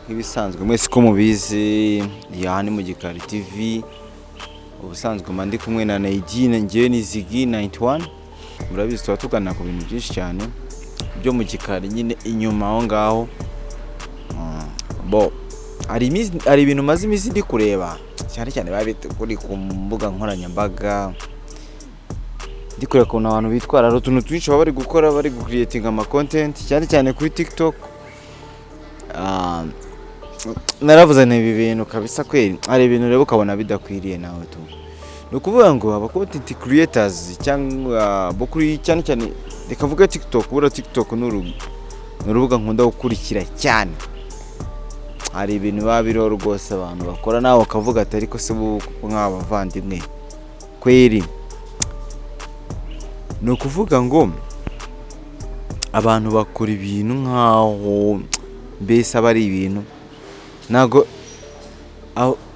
nk'ibisanzwe mwese ko mubizi yani mu Gikari TV ubusanzwe mandi kumwe na Nadine ngiye ni Ziggy 91 murabizi tuba tugana ku bintu byinshi cyane byo mu Gikari nyine inyuma aho ngaho hari ibintu maze imizi ndi kureba cyane cyane babite kuri ku mbuga nkoranyambaga ndi kureba ko abantu bitwara utuntu twinshi bari gukora bari creating ama content cyane cyane kuri TikTok. Naravuze ibi bintu kabisa kweli ari ibintu rero ukabona bidakwiriye nawe tu nukuvuga ngo aba content creators cyangwa bokuri cyane cyane rekavuga TikTok bura TikTok n'urubuga nkunda gukurikira cyane hari ibintu babiro rwose abantu bakora nawe ukavuga ati ariko se nk'abavandimwe kweli nukuvuga ngo abantu bakora ibintu nkaho mbese abari ibintu nago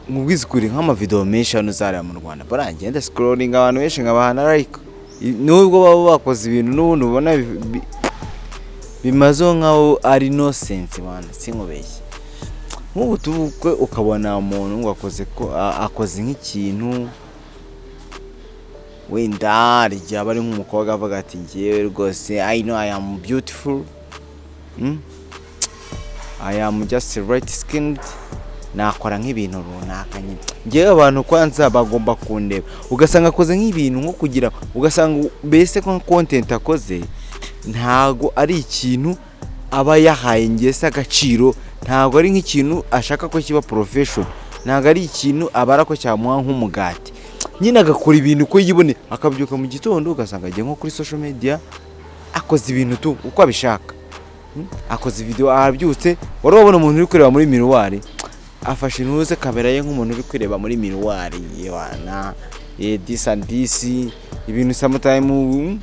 mubwizukuri nk'ama video menshi hano zari mu Rwanda barangenda scrolling abantu benshi nk'abahana like nubwo baba bakoze ibintu n'ubundi ubona bimazo nkaho ari no sense bana sinkubeshye nk'ubu tubukwe ukabona umuntu ngo akoze nk'ikintu wenda rya bari nk'umukobwa avuga ati ngiye rwose I know I am beautiful I am just right skinned nakora nk'ibintu runaka nyine ngiye abantu kwanza bagomba kundeba ugasanga akoze nk'ibintu nko kugira ugasanga bese ko content akoze ntago ari ikintu aba yahaye ngese agaciro ntago ari nk'ikintu ashaka ko kiba profession ntago ari ikintu abara ko cyamuha nk'umugati nyine agakora ibintu ko yibone akabyuka mu gitondo ugasanga agiye nko kuri social media akoze ibintu tu uko abishaka akoze video abyutse wari wabona umuntu uri kureba muri miruwari afashe intuze kamera ye nk'umuntu uri kureba muri miruwari yewana disi ibintu sometime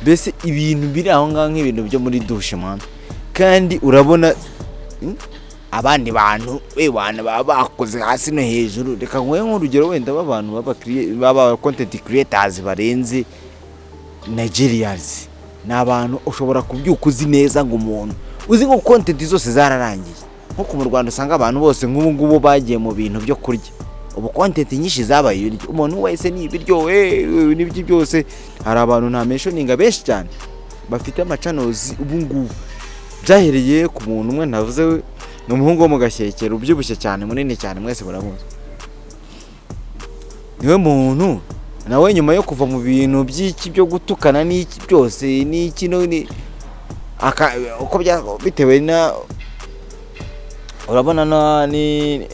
bese ibintu biri aho ngaho nk'ibintu byo muri douche man kandi urabona abandi bantu wana baba bakoze hasi no hejuru reka nkwe nk'urugero wenda b'abantu baba content creators barenze Nigerians n'abantu ushobora kubyuka uzi neza ngo umuntu uzi ngo content zose zararangiye nko mu Rwanda usanga abantu bose nk'ubu ngubu bagiye mu bintu byo kurya ubu content nyinshi zabaye ibiryo umuntu wese ni ibiryo n'ibyo byose hari abantu nta mentioning benshi cyane bafite ama channels ubu ngubu byahereye ku muntu umwe navuze n'umuhungu wo mu Gashyekero ubyibushye cyane munini cyane mwese muramuzi niwe muntu nawe nyuma yo kuva mu bintu by'iki byo gutukana n'iki byose n'iki none uko bitewe na urabona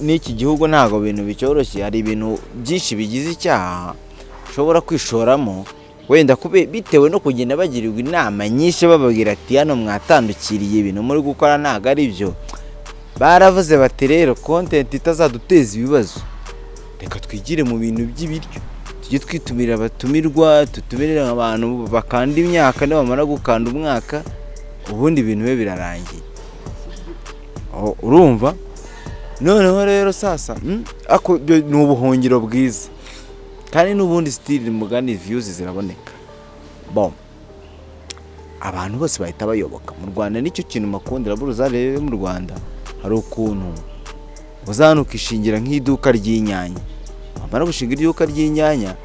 n'iki gihugu ntago bintu bicyoroshye hari ibintu byinshi bigize icyaha ushobora kwishoramo wenda bitewe no kugenda bagirirwa inama nyinshi bababwira ati hano mwatandukiriye ibintu muri gukora ntago ari byo baravuze bati rero content itazaduteza ibibazo reka twigire mu bintu by'ibiryo tujye twitumira abatumirwa tutumirira abantu bakanda imyaka n'abamara gukanda umwaka ubundi ibintu be birarangiye urumva noneho rero sasa ako ni ubuhungiro bwiza kandi n'ubundi still mugani views ziraboneka abantu bose bahita bayoboka mu Rwanda nicyo kintu makundira buruza rero mu Rwanda hari ukuntu uzanuka ishingira nk'iduka ry'inyanya amara gushinga iduka ry'inyanya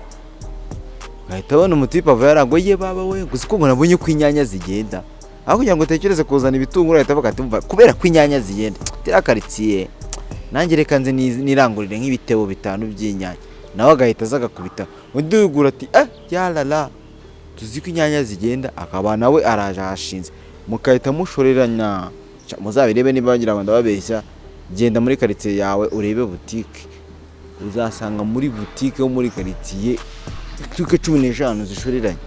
gahita abona umutipe ava yaragoye baba we gusa ko nabonye ko inyanya zigenda aho kugira ngo tekereze kuzana ibitunguru ahita avuga ati kubera ko inyanya zigenda tirakaritsiye nanjye reka nze nirangurire nk'ibitebo 5 by'inyanya nawe agahita azagakubita undi ugura ati yalala tuzi ko inyanya zigenda akaba nawe araje hashinze mukahita mushoreranya muzabirebe niba bagira ngo ndababeshya genda muri karitsiye yawe urebe boutique uzasanga muri boutique yo muri karitsiye boutique 15 zishoreranye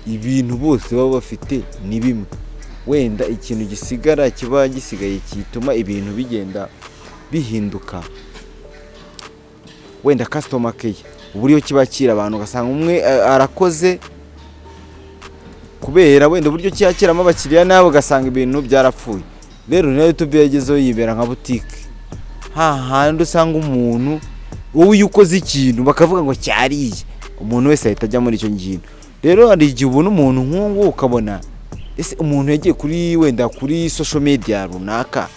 ibintu bose baba bafite ni bimwe wenda ikintu gisigara kiba gisigaye kituma ibintu bigenda bihinduka wenda customer care uburyo kibakira abantu ugasanga umwe arakoze kubera wenda uburyo cyakiramo abakiriya nabo ugasanga ibintu byarapfuye rero nayo tubigezeho yibera nka boutique hahandi usanga umuntu wowe ukoze ikintu bakavuga ngo cyariye umuntu wese ahita ajya muri icyo ngino rero hari igihe ubona umuntu nk'uwo ukabona ese umuntu yagiye kuri wenda kuri social media runaka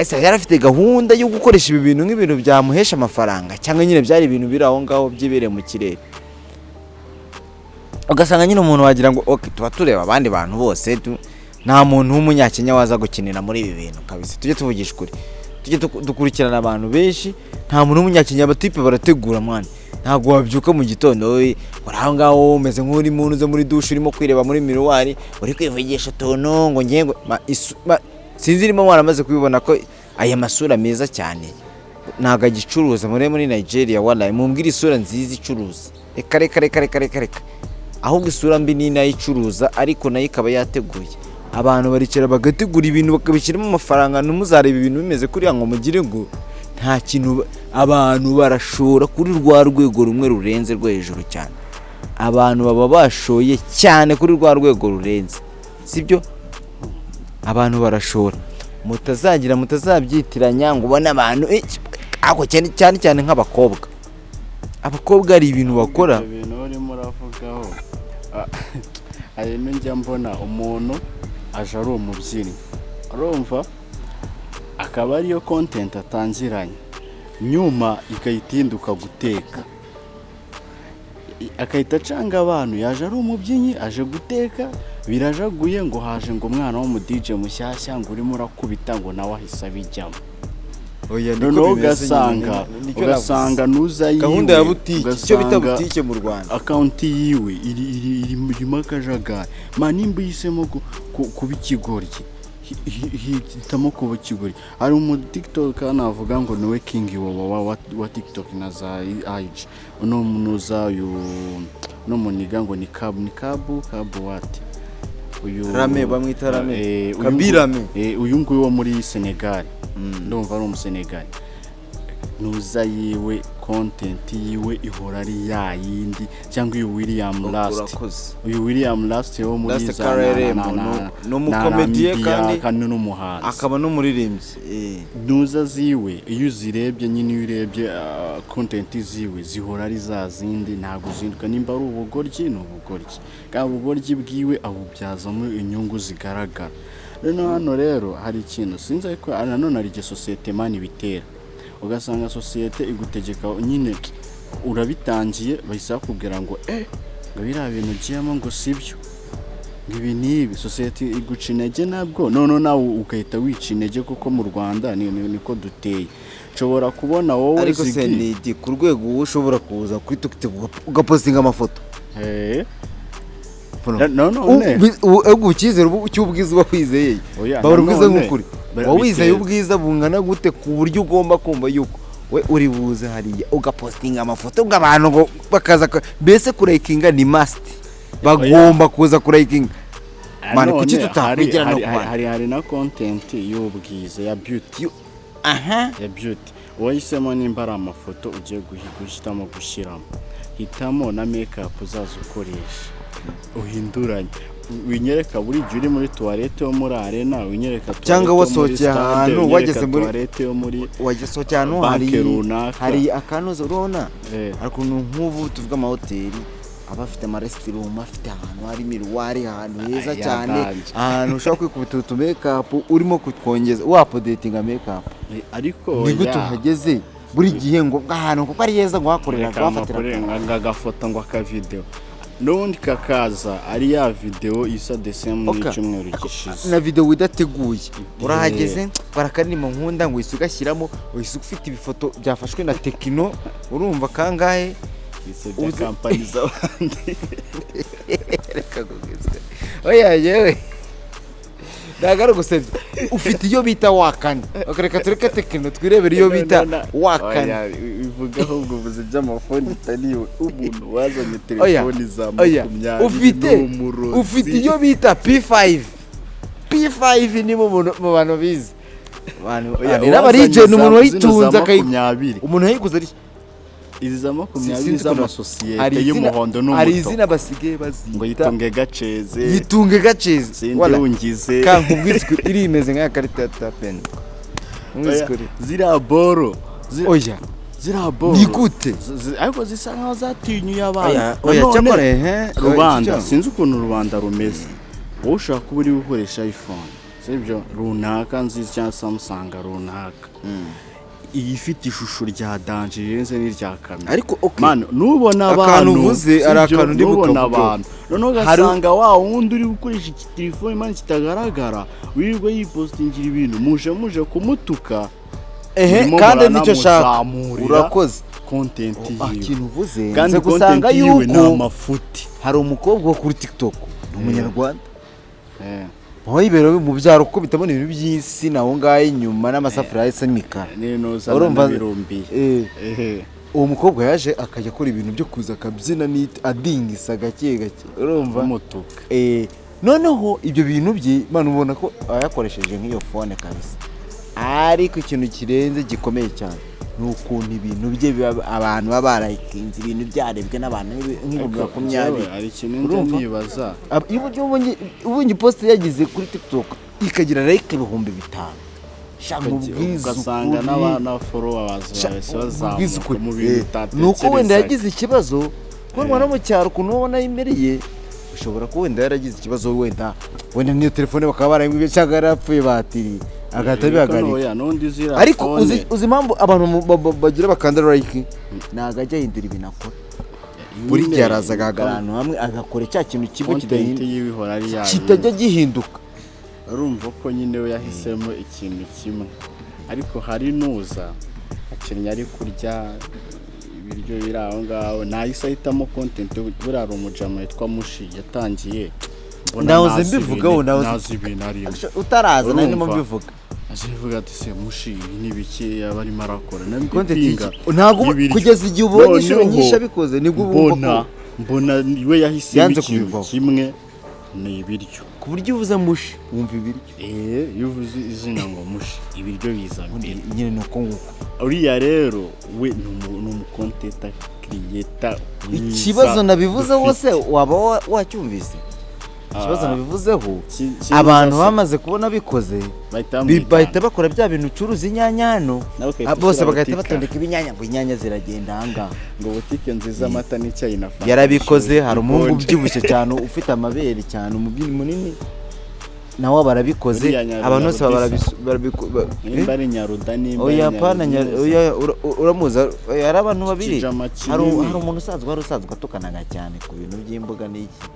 ese yari afite gahunda yo gukoresha ibi bintu nk'ibintu byamuhesha amafaranga cyangwa nyine byari ibintu biri aho ngaho byibereye mu kirere. Ugasanga nyine umuntu wagira ngo okay tuba tureba abandi bantu bose nta muntu w'umunyakenya waza gukinira muri ibi bintu kabisa. Tujye tuvugisha ukuri, tujye dukurikirana abantu benshi, nta muntu w'umunyakenya abatipe barategura mwana. Ntabwo wabyuka mu gitondo uri aho ngaho umeze nk'uri muntu uze muri douche urimo kwireba muri miruwari uri kwivugisha tono ngo ngiye sinzi irimo waramaze kubibona ko aya masura meza cyane ntago agicuruza muri Nigeria. Wallahi mumbwira isura nziza icuruza reka ahubwo isura mbi ni nayo icuruza, ariko nayo ikaba yateguye. Abantu baricara bagategura ibintu bakabishyiramo amafaranga, numuzareba ibintu bimeze kuriya ngo mugire ngo nta kintu. Abantu barashora kuri rwa rwego rumwe rurenze rwo hejuru cyane. Abantu baba bashoye cyane kuri rwa rwego rurenze, sibyo? Abantu barashora, mutazabyitiranya ngo ubone abantu ako cyane nk'abakobwa. Abakobwa ari ibintu bakora, ibintu urimo uravugaho. Ari njya mbona umuntu aje ari umubyinnyi, urumva, akaba ariyo content atangiranye, nyuma ikayitinduka guteka, akahita acanga abantu yaje ari umubyinnyi aje guteka, birajaguye ngo haje ngo umwana wo mu DJ mushyashya ngo urimo urakubita ngo nawe ahise abijyamo. Noneho ugasanga nuza yiwe gahunda ya butike, icyo bita butike mu Rwanda, account yiwe irimo akajagari. Manimba yisemo kuba ikigoryi, hitamo kuba ikigoryi. Hari umu TikTok navuga ngo niwe king wa TikTok na za IG, uno munoza no muniga ngo ni kabu what, uyu Rame bamwita Rame, Kabirame, uyu nguyu wo muri Senegal, ndumva ari umusenegal. Nuza yiwe content yiwe ihora ari ya yindi, cyangwa uyu William Last wo muri za no mu comedy kandi n'umuhanzi, akaba no muririmbyi. Nuza ziwe iyo uzirebye nyine urebye content ziwe zihora ari za zindi, ntabwo zinduka. Nimba ari ubugoryi n'ubugoryi, kandi ubugoryi bwiwe abubyazamo inyungu zigaragara. Hano rero hari ikintu sinzi, ariko nanone ari societe mani bitera, ugasanga societe igutegeka nyine urabitangiye bahise bakubwira ngo ngo biriya bintu ugiyemo ngo sibyo, ngo ibi nibi. Societe iguca intege nabwo, none nawe ugahita wica intege, kuko mu Rwanda niko duteye. Nshobora kubona wowe ariko senidi ku rwego wowe ushobora kuza kuri TikTok ugapostinga amafoto, ubwo ukizera cy'ubwiza uba kwizeye, baba ubwiza nk'ukuri. Wowe wizeye ubwiza bungana gute ku buryo ugomba kumva yuko we uri buze hariya ugapostinga amafoto bw'abantu ngo bakaza mbese kurayikinga ni must, bagomba kuza kurayikinga. Mane kuki tutakwigira no hari na content y'ubwiza ya beauty, ya beauty. Wahisemo nimba ari amafoto ugiye guhitamo gushyiramo, hitamo na makeup uzaza ukoresha, uhinduranye. Winyereka buri gihe uri muri toilette yo muri arena, winyereka cyangwa wasohokeye ahantu wageze muri toilette yo muri wasohokeye ahantu hari akanuza urona, ariko nk'ubu tuvuga amahoteli abafite amaresitora, afite ahantu hari miruwari, ahantu heza cyane, ahantu ushobora kwikubita utu makeup urimo kukongeza wapodatinga makeup. Ariko ni gute uhageze buri gihe ngo ahantu kuko ari heza ngo hakorera gafatira agafoto ngo akavideo, n'ubundi kakaza ari ya video isa December n'icyumweru gishize, na video widateguye urahageze barakanima nkunda ngo isugashyiramo, uhise ufite ibifoto byafashwe na Tekino, urumva kangahe bya company z'abandi. Reka kugezwe oya yewe ndagara gusebya, ufite iyo bita wakane, akareka tureka Tekino twirebera iyo bita wakane. Bivuga ahubwo uvuze by'amafoni itaniwe, umuntu wazanye telefoni za 20 ufite iyo bita P5 ni mu bantu bize n'abarije n'umuntu wayitunze umuntu yayiguze ari izi za 20 z'amasosiyete y'umuhondo n'umuto, hari izina basigaye bazita ngo yitunge gaceze sindungize kankubwiswe iri imeze nk'aya karita ya tapeni zira boro ni gute ariko zisa nkaho zatinyuye abantu. Cyakora rubanda sinzi ukuntu rubanda rumeze. Wowe ushaka kuba uri gukoresha iPhone sibyo runaka nziza cyangwa Samsung runaka iyi ifite ishusho rya danger rirenze n'irya kamera ariko man nubona akantu abantu uvuze ari akantu ndi bukavuga noneho ugasanga wa wundi uri gukoresha iki telefone man kitagaragara wirirwa yipostingira ibintu muje kumutuka kandi nicyo shaka urakoze content ikintu uvuze kandi gusanga yuko ni yuko amafuti hari umukobwa wo kuri TikTok umunyarwanda wibera mu byaro kuko bitabona ibintu by'isi naho ngaye inyuma n'amasafuriya yese n'imikara urumva birumbi uwo mukobwa yaje akajya akora ibintu byo kuza akabyina adingisa gake gake urumva umutuka noneho ibyo bintu bye man ubona ko yakoresheje nk'iyo phone kabisa ariko ikintu kirenze gikomeye cyane nukuntu ibintu bye abantu baba barayikinze ibintu byarebwe n'abantu nk'ibihumbi 20 ari ikintu nibaza ubonye post yagize kuri TikTok ikagira like 5,000 ugasanga n'abana followers bazamuka mu bintu utatekereza nuko wenda yagize ikibazo kubona no mu cyaro ukuntu ubona yimereye ushobora ko wenda yaragize ikibazo wenda niyo telefone bakaba barayimwe cyangwa yarapfuye batiri agahita bihagarika ariko uzi impamvu abantu bagira bakanda like ntago ajya ahindura ibintu akora buri gihe araza agahagarara ahantu hamwe agakora cya kintu kiba kitajya gihinduka urumva ko nyine we yahisemo ikintu kimwe ariko hari nuza akenye ari kurya ibiryo biri aho ngaho nahise ahitamo content buriya ari umujama yitwa Mushi yatangiye nahoze mbivugaho nahoze ibintu arimo utaraza narimo mbivuga azivuga ati se Mushi ni biki abarimo arakora nabipinga ntago kugeza igihe ubonye inshuro nyinshi abikoze nibwo mbona we yahisemo ikintu kimwe ni ibiryo ku buryo uvuze Mushi wumva ibiryo iyo uvuze izina ngo Mushi ibiryo biza nyine nuko nguko uriya rero we ni umukontenta creator ikibazo nabivuze wose waba wacyumvise ikibazo nabivuzeho abantu bamaze kubona bikoze bahita bakora bya bintu ucuruza inyanya hano bose bagahita batondeka ibinyanya ngo inyanya ziragenda ahangaha ngo butike nziza amata n'icyayi na fanta yarabikoze hari umuhungu ubyibushye cyane ufite amabere cyane umubiri munini nawe barabikoze abantu bose nimba ari Nyaruda nimba oya pana uramuza hari abantu babiri hari umuntu usanzwe atukanaga cyane ku bintu by'imboga n'iki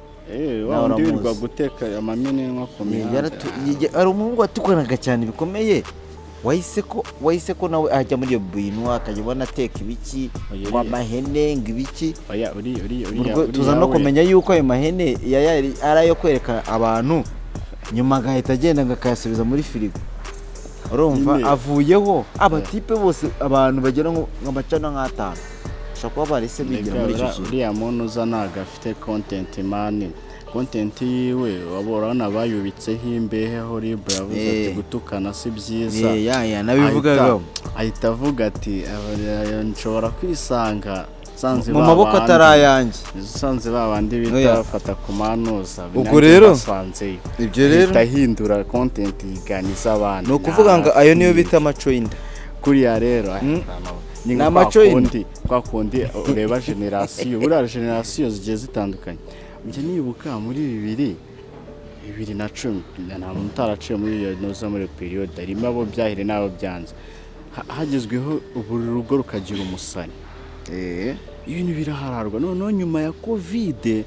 wandirirwa guteka amamene nko kumenya ari umuhungu watukanaga cyane bikomeye wahise ko nawe ajya muri iyo bintu akajya ubona ateka ibiki amahene ngo ibiki tuza no kumenya yuko ayo mahene ari ayo kwereka abantu nyuma agahita agenda akayasubiza muri firigo urumva avuyeho abatipe bose abantu bagera nk'amacana nk'atanu kuba barise bigira muri icyo kintu uriya muntu uza ntago afite content man content yiwe waborana bayubitseho imbehe aho Libre yavuze ati gutukana si byiza nabivugaga ahita avuga ati nshobora kwisanga mu maboko atarayanjye sanze babandi bita bafata ku manuza ubwo rero ibyo rero ahindura content yiganiza abantu no kuvuga ngo ayo niyo bita amacoinda kuriya rero ni amacoindi kwa kundi ureba generation buriya generation zigiye zitandukanye njye nibuka muri 2010 nta muntu utaraciye muri iyo noza muri period arimo abo byahire n'abo byanze hagezweho buri rugo rukagira umusani ibintu birahararwa noneho nyuma ya covid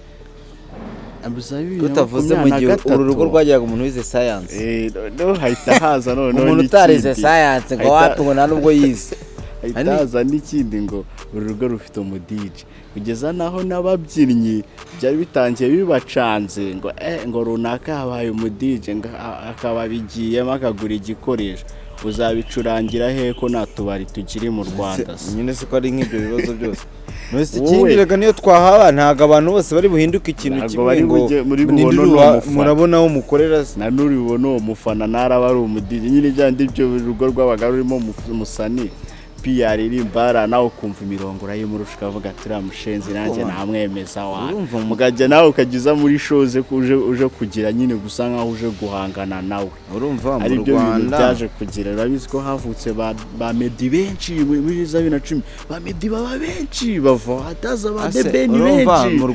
tutavuze mu gihe uru rugo rwajyaga umuntu wize science no hahita haza noneho umuntu utarize science ngo wapi ngo nta nubwo yize hahita n'ikindi ngo uru rugo rufite umudije kugeza naho n'ababyinnyi byari bitangiye bibacanze ngo runaka habaye umudije akaba bigiyemo akagura igikoresho uzabicurangira he ko nta tubari tukiri mu Rwanda nyine siko ari nk'ibyo bibazo byose mwese ikindiraga niyo twahaba ntago abantu bose bari buhinduke ikintu kimwe ngo murabona aho mukorera na nuri ubona uwo mufana naraba ari umudije nyine byandi byo rugo rw'abagabo rurimo umusani PR irimbara nawe kumva imirongo urayimurusha ukavuga ati ramushenzi nanjye namwemeza wa mugajya nawe ukagiza muri shows uje kugira nyine gusa nkaho uje guhangana nawe urumva mu Rwanda byaje kugira urabizi ko havutse ba Meddy benshi muri 2010 ba Meddy baba benshi bava hataza ba Bebe ni benshi mu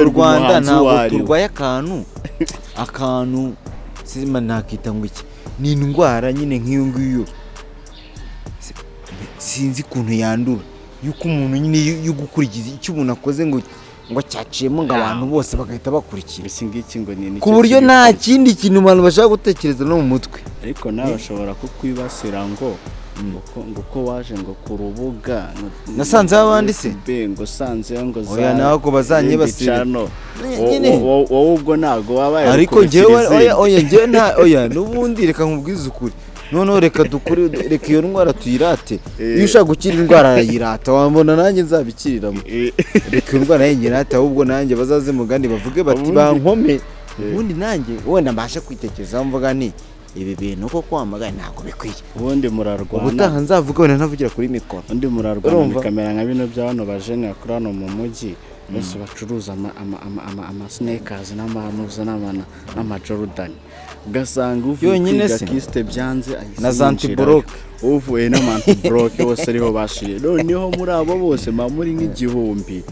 Rwanda ntabwo turwaye akantu sima nakita ngo iki ni indwara nyine nk'iyo ngiyo sinzi kuntu yandura yuko umuntu nyine yugukurikiza icyo umuntu akoze ngo cyaciyemo ngo abantu bose bagahita bakurikira iki ngiki ngo ni ku buryo nta kindi kintu abantu bashaka gutekereza no mu mutwe ariko nawe bashobora kukwibasira ngo ko waje ngo ku rubuga nasanze abandi se ngo sanze ngo oya naho ko bazanyibasira wowe ubwo ntago wabaye ariko njyewe oya n'ubundi reka nkubwize ukuri noneho reka iyo ndwara tuyirate iyo ushaka gukira indwara arayirata wambona nanjye nzabikiriramo reka iyo ndwara yirata ahubwo nanjye bazaze mugandi bavuge bati bankome ubundi nanjye wenda mbashe kwitekerezaho mvuga ni ibi bintu ko kwamagana ntabwo bikwiye ubundi murarwana ubutaha nzavuga wenda ntavugira kuri mikoro ubundi murarwana bikamera nka bino bya hano bajene bakora hano mu mujyi bose bacuruza amasneakers n'amanuza n'amajordan ugasanga uvuye kiste byanze na zantibroke uvuye n'amantibroke bose ariho bashiriye noneho muri abo bose muri nk'igihumbi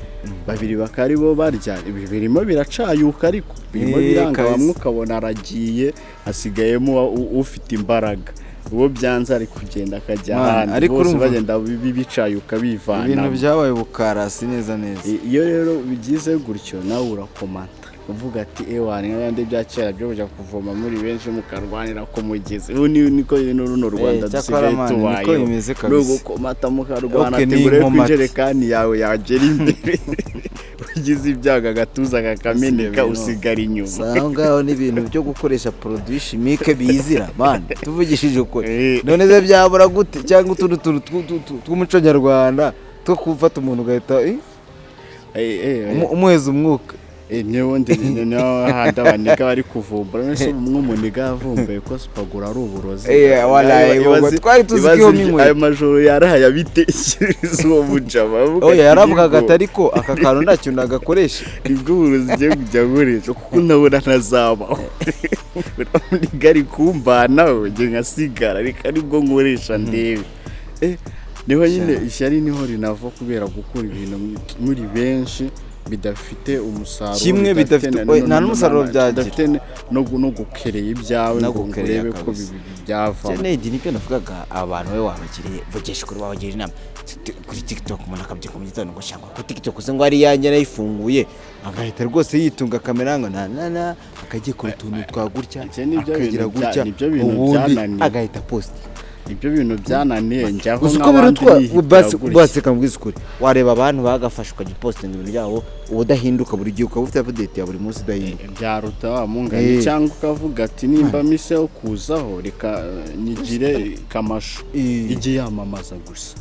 babiri bakari bo barya birimo biracayuka ariko birimo biranga bamwe ukabona aragiye hasigayemo ufite imbaraga uwo byanze ari kugenda akajya ahandi bose bagenda bicayuka bivana ibintu byabaye bukarasi neza iyo rero bigize gutyo nawe urakomanta uvuga ati ewa n'abandi bya kera byo kujya kuvoma muri benshi mukarwanira ko mugeze ubu niko runo Rwanda dusigaye tubaye no gukomata mukarwana ati ngure kwijerekani yawe yagera imbere ugize ibyaga agatuza kakameneka usigara inyuma aho ngaho n'ibintu byo gukoresha produit chimique bizira man tuvugishije uko none ze byabura gute cyangwa utuntu tw'umuco nyarwanda two kufata umuntu ugahita umuheza umwuka niyo naho handi abaniga bari kuvumbura nese umwumuniga yavumbuye ko Supagura ari uburozi twari tuziho nk'inkwe ayo majoro yarahaye abitekereza uwo mujama yaravugaga ati ariko aka kantu nta kintu nagakoresha nibwo uburozi ugiye kujya gukoresha kuko nabona ntazabaho uramuniga ari kumbanaho njye nkasigara reka nibwo nkoresha ndebe niho nyine ishyari niho rinava kubera gukora ibintu muri benshi bidafite umusaruro kimwe bidafite nta n'umusaruro byagira no gukereye ibyawe ngo urebe ko byava cyane nibyo navugaga abantu we wabagiriye vugisha kuri wabagira inama kuri TikTok umuntu akabyuka mu gitondo ngo shangwa ku TikTok uze ngo ari yanjye nayifunguye agahita rwose yitunga kamera ngo na akagiye ku tuntu twagutya akagira gutya ubundi agahita post ibyo bintu byananiye njyaho base kambwiza ukuri wareba abantu bagafasha ukagipostinga ibintu byabo ubudahinduka buri gihe ukaba ufite update ya buri munsi udahinduka byaruta wa mungani cyangwa ukavuga ati nimba mise yo kuzaho reka nyigire kamasho igiye yamamaza gusa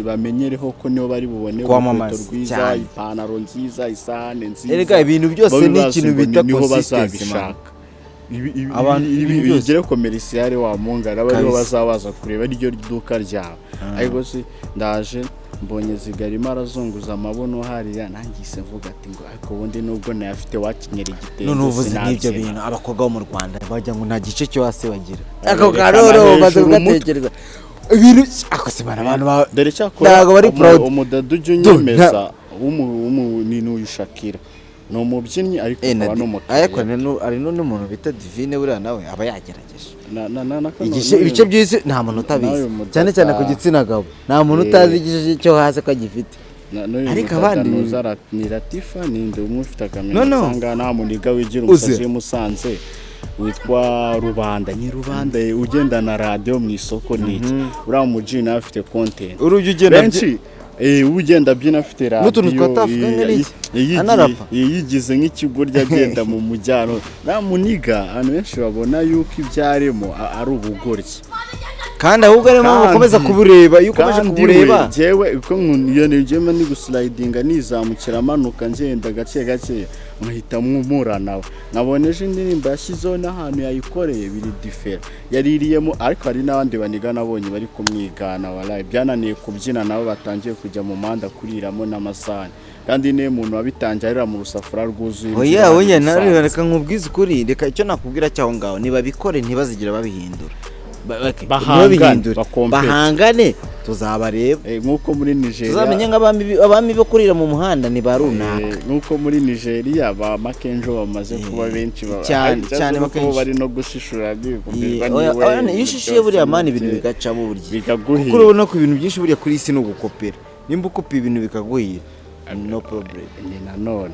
bamenyereho ko niyo bari bubone urukweto rwiza ipantaro nziza isahane nziza erega ibintu byose ni ikintu bita consistency abantu bigire komercial wa mungara bari bazabaza kureba iryo duka ryawe ariko si ndaje mbonye zigarima arazunguza amabono hariya nangise mvuga ati ngo ariko ubundi nubwo nayafite wakinyera igitenge none uvuze n'ibyo bintu abakobwa bo mu Rwanda bajya ngo nta gice cyo hasi bagira ako karoro baze kugatekereza ibintu akosebana abantu dore cyakora bari proud umudadu unyemeza ni n'uyishakira no mubyinnyi ariko aba no mutwe ariko ari n'umuntu bita Divine buriya nawe aba yagerageje ibice by'isi nta muntu utabizi cyane cyane ku gitsina gabo nta muntu utazi igice cyo hasi ko gifite ariko abandi ni Latifa ninde umwe ufite akamenya usanga nta muniga wigira umusazi Musanze witwa Rubanda Rubanda ugenda na radio mu isoko niki uriya muji nawe afite content urujye ugenda benshi ugenda byina afite radio n'utuntu twatafuka n'iki anarapa yigize nk'ikigurya agenda mu mujyano na muniga abantu benshi babona yuko ibyaremo ari ubugoryi kandi ahubwo ari mpamvu ukomeza kubureba iyo ukomeje kubureba jewe uko iyo nigema ni guslidinga nizamukira amanuka ngenda gake gake nkahita mwumurana naboneje indirimbo yashyizeho n'ahantu yayikoreye biri different yaririyemo ariko hari n'abandi baniga nabonye bari kumwigana wallahi byananiye kubyina nabo batangiye kujya mu manda kuriramo n'amasani kandi ne muntu wabitangirira mu rusafura rwuzuye oya nari reka nkubwize ukuri reka icyo nakubwira cyaho ngaho niba bikore ntibazigira babihindura bahangane tuzabareba nk'uko muri Nigeria tuzamenye nk'abami bo kurira mu muhanda ni ba runaka nk'uko muri Nigeria ba Makenjo bamaze kuba benshi cyane bakaba bari no gushishura iyo ushishiye buriya mani ibintu bigaca burya bikaguhira kuko urabona ko ibintu byinshi buriya kuri isi ni ugukopera nimba ukopiye ibintu bikaguhira no problem ni nanone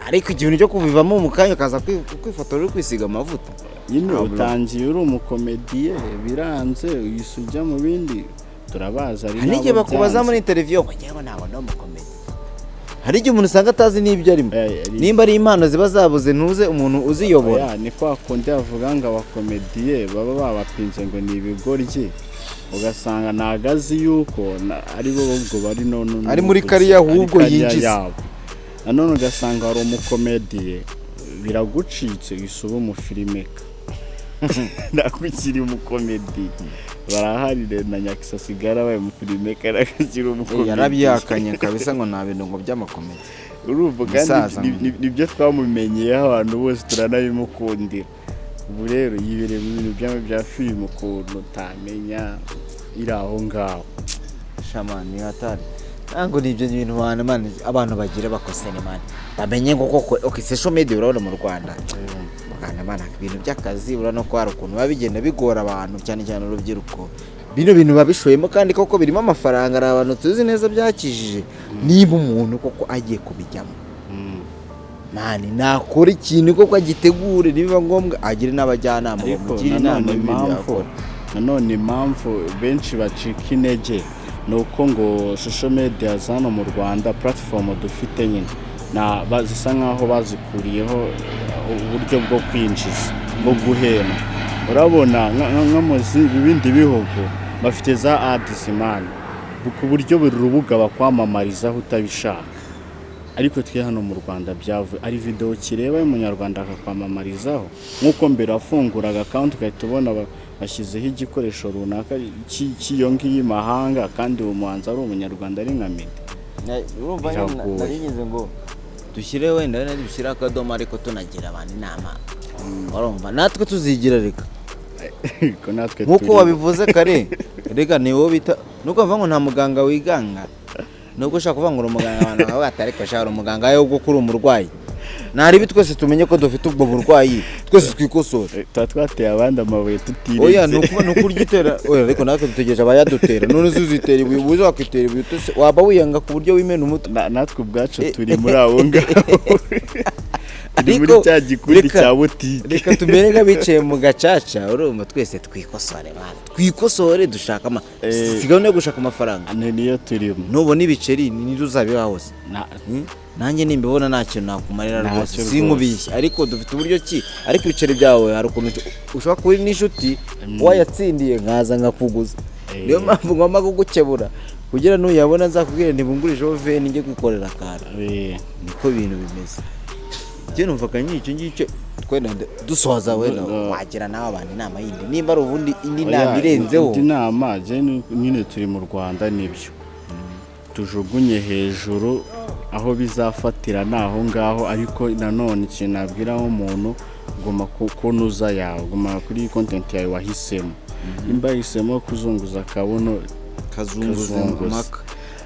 ariko ikintu cyo kuvivamo mu kanya ukaza kwifotora uri kwisiga amavuta nyine utangiye uri umukomediye biranze uyisujya mu bindi turabaza ari n'igihe bakubaza muri interview ngo njyewe ntabwo ndi umukomedi hari igihe umuntu usanga atazi n'ibyo arimo nimba ari impano ziba zabuze ntuze umuntu uziyobora ni kwa kundi bavuga ngo abakomediye baba babapinze ngo ni ibigoryi ugasanga nagazi yuko ari bo ubwo bari none ari muri kariya ahubwo yinjiza nanone ugasanga hari umukomediye biragucitse isuba umufilimeka nakukiri umukomedi barahari na Nyakisa sigara baye umufilimeka nakukiri umukomedi yarabyakanye kabisa ngo nta bintu ngo by'amakomedi urumva kandi nibyo twamumenyeyeho abantu bose turanabimukundira ubu rero yibereye mu bintu bya filime ukuntu utamenya iri aho ngaho shamani hatari ntabwo nibyo bintu abantu bagira bakosene mani bamenye ngo koko social media urabona mu Rwanda ibintu by'akazi urabona ko hari ukuntu biba bigenda bigora abantu cyane cyane urubyiruko bino bintu babishoyemo kandi koko birimo amafaranga ari abantu tuzi neza byakijije niba umuntu koko agiye kubijyamo mani nakora ikintu koko agitegure niba ngombwa agire n'abajyanama bamugire inama y'ibintu yakora nanone impamvu benshi bacika intege ni uko ngo social media zano mu Rwanda platform dufite nyine zisa nkaho bazikuriyeho uburyo bwo kwinjiza bwo guhema urabona nk'amuzi ibindi bihugu bafite za ads man ku buryo buri rubuga bakwamamarizaho utabishaka ariko twe hano mu Rwanda byavuye ari video kireba y'umunyarwanda akakwamamarizaho nk'uko mbere afunguraga account ugahita ubona bashyizeho igikoresho runaka cyiyongiye imahanga kandi uwo muhanzi ari umunyarwanda ari nka Meddy urumva narigize ngo dushyire wenda dushyire akadomo ariko tunagira abantu inama urumva natwe tuzigira reka nkuko wabivuze kare reka ni wowe bita nuko mva ngo nta muganga wiganga nubwo ushaka kuvuga ngo uri umuganga abantu baba batariko shaka umuganga yo gukura umurwayi naribi twese tumenye ko dufite ubwo burwayi twese twikosora twateye abandi amabuye tutiretse oya nukurgitera oya ariko natwe dutegereje abayadutera none uzitera ibuye ubuze wakitera ibuye waba wiyanga ku buryo wimena umutwe natwe ubwacu turi muri abo ngabo muri cya gikundi cya butike reka tumere nk'abicaye mu gacaca urumva twese twikosore dushaka sigaho no gushaka amafaranga niyo turimo nubona ibiceri ntiruzabiha hose nanjye nimbibona nta kintu nakumarira rwose sinkubishye ariko dufite uburyo ki ariko ibiceri byawe hari ukuntu ushobora kuba n'inshuti wayatsindiye nkaza nkakuguza niyo mpamvu ngomba kugukebura kugira n'uyabona nzakubwire ntibungurisheho veni njye kwikorera akantu niko ibintu bimeze njye numvaga nk'icyo ngicyo twenda dusoza wenda wagira nawe abantu inama yindi nimba ari ubundi indi nama irenzeho indi nama nyine turi mu Rwanda nibyo tujugunye hejuru aho bizafatira naho ngaho ariko nanone ikintu nabwiraho umuntu goma kunuza yawe goma kuri content yawe wahisemo nimba wahisemo kuzunguza akabono kazunguza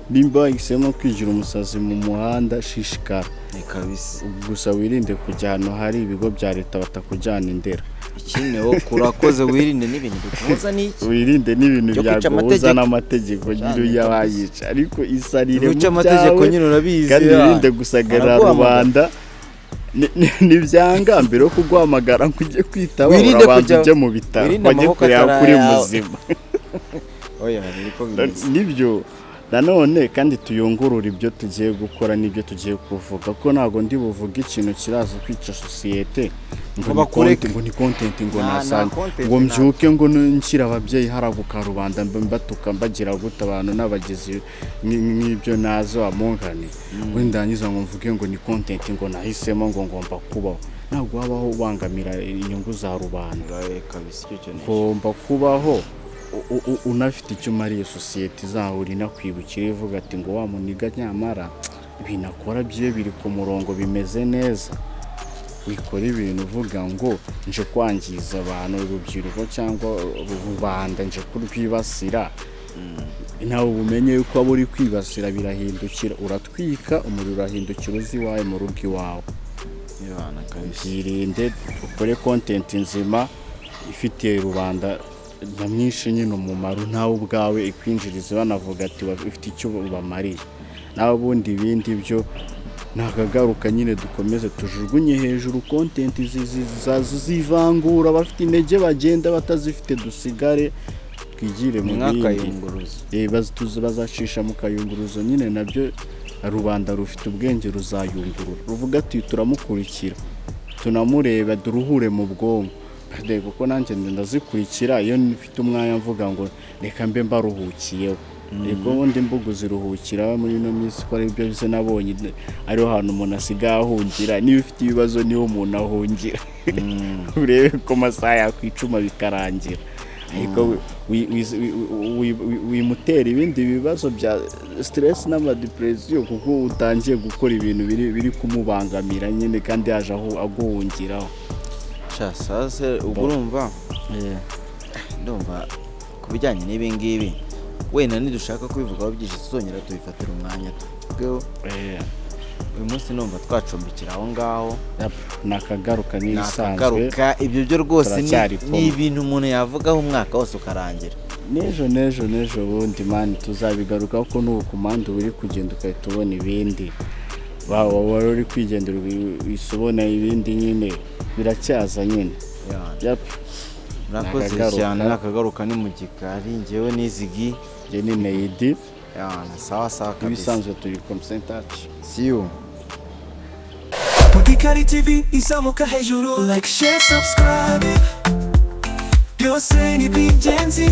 nimba wahisemo kwigira umusazi mu muhanda shishikara kabisa gusa wirinde kujya ahantu hari ibigo bya leta batakujyana indera ikindi wo kurakoze wirinde n'ibintu bikubuza n'iki wirinde n'ibintu byaguhuza n'amategeko nyine yabayica ariko isarire mu byawe amategeko nyine urabizi kandi wirinde gusagara rubanda nibyanga mbere yo kuguhamagara ngo ujye kwitaba urabanza ujye mu bitaro bajye kureba kuri muzima oya niko bimeze nibyo nanone kandi tuyungurura ibyo tugiye gukora n'ibyo tugiye kuvuga ko ntago ndi buvuga ikintu kiraza kwica societe ngo ni content ngo nasanga ngo mbyuke ngo nshyira ababyeyi haraguka rubanda mbatuka mbagira guta abantu n'abagizi n'ibyo nazo amungane wenda nyiza ngo mvuge ngo ni content ngo nahisemo ngo ngomba kubaho ntabwo habaho bangamira inyungu za rubanda kabisa icyo ngomba kubaho unafite icyo mariye societe izahura inakwibukira ivuga ati ngo wa muniga nyamara binakora bye biri ku murongo bimeze neza wikora ibintu uvuga ngo nje kwangiza abantu urubyiruko cyangwa rubanda nje kurwibasira nawe ubumenye yuko abo uri kwibasira birahindukira, uratwika umuriro urahindukira uzi iwawe mu rugo iwawe. Byirinde ukore content nzima ifitiye rubanda nyamwinshi nyine umumaro, nawe ubwawe ikwinjiriza banavuga ati bafite icyo bamariye. nawe ubundi ibindi byo nakagaruka nyine dukomeze tujugunye hejuru content zivangura abafite intege bagenda batazifite dusigare twigire mu bindi bazacisha mu kayunguruzo nyine nabyo rubanda rufite ubwenge ruzayungurura ruvuga ati turamukurikira tunamureba duruhure mu bwonko kuko nanjye ndazikurikira iyo nifite umwanya mvuga ngo reka mbe mbaruhukiyeho Ego ubundi mbugu ziruhukira muri no minsi ko ari byo bize nabonye ariho hantu umuntu asigaye ahungira niba ufite ibibazo niho umuntu ahungira urebe ko masaha yakwicuma bikarangira ariko wimutera ibindi bibazo bya stress n'ama depression kuko utangiye gukora ibintu biri kumubangamira nyine kandi yaje aho aguhungiraho sasa urumva ndumva kubijyanye n'ibi ngibi wenda nidushaka kubivugaho byinshi tuzongera tubifatira umwanya twebwe uyu munsi numva twacumbikira aho ngaho nakagaruka n'ibisanzwe ibyo byo rwose ni ibintu umuntu yavugaho umwaka wose ukarangira nejo bundi mani tuzabigaruka kuko n'ubu kumanda uri kugenda ukahita ubona ibindi wari uri kwigendera wisobona ibindi nyine biracyaza nyine murakoze cyane nakagaruka ni mu gikari njyewe n'izigi njye ni Neidi sawa kabisa ibisanzwe turi consent see you Mugikari TV izamuka hejuru like share subscribe byose ni by'ingenzi